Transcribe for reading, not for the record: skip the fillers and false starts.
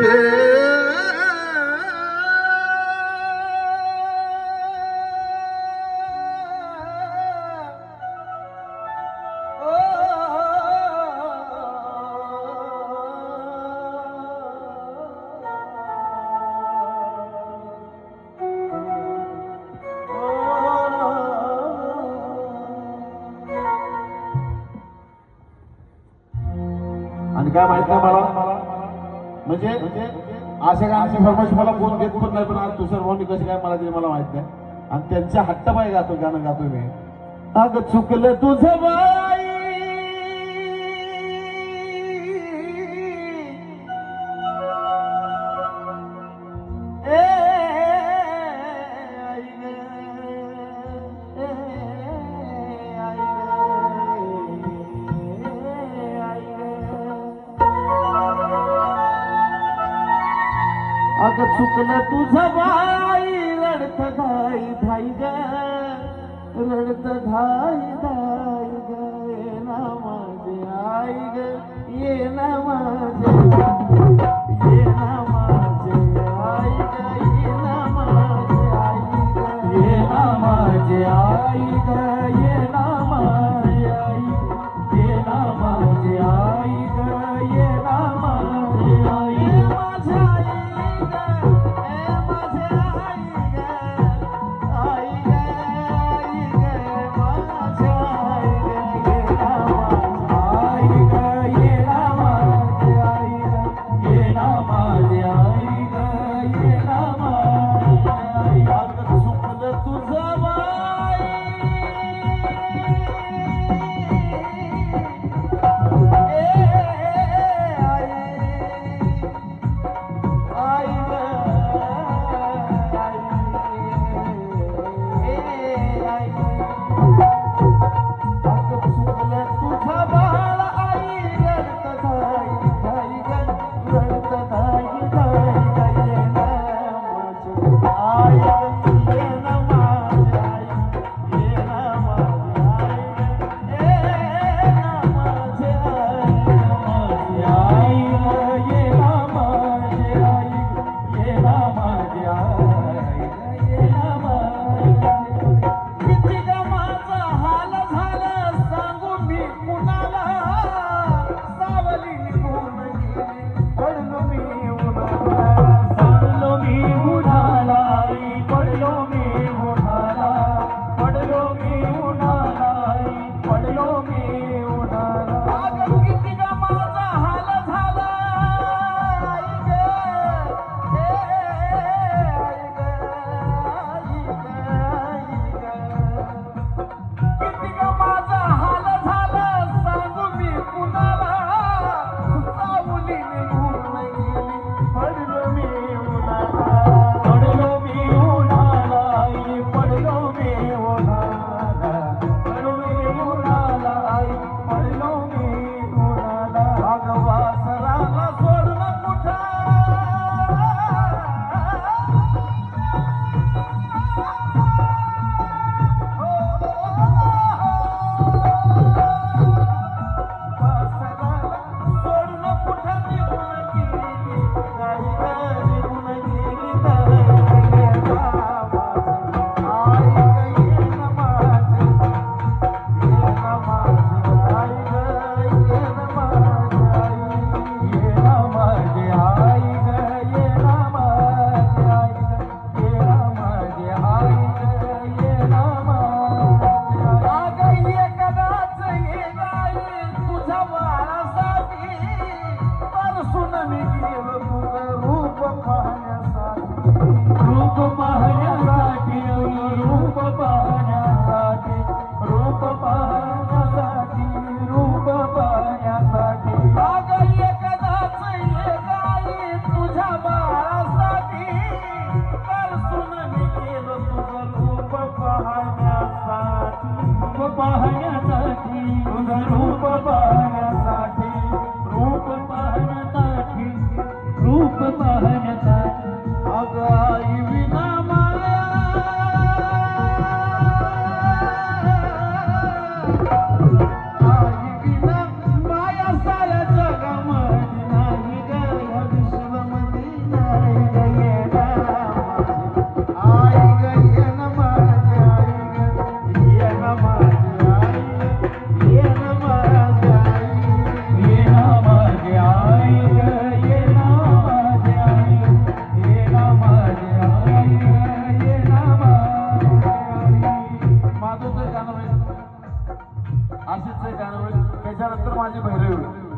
आणि काय माहित नाही मला, म्हणजे अशा गाण्याची फरमाईश मला कोण घेत पण नाही, पण आज तुषार भाऊनी कशी काय मला तरी मला माहित नाही. आणि त्यांच्या हट्टापायी गाणं गातो मी. अग चुकलं तुझं बाई अग चुकलं तुझं बाई रडत धाई धाई ग, रडत धाई धाई ग, ये ना माझे आई ग, ये ना माझे, ये ना माझे आई ग, ये ना माझे आई ग, ये ना माझे आई ग, ये ना माझे आई, ये ना माझे आई ग, ये ना माझे आई, माझे आई साधूचं गाणं होईल, आशिषचं गाणं होईल, त्याच्यानंतर माझी भैरवी होईल.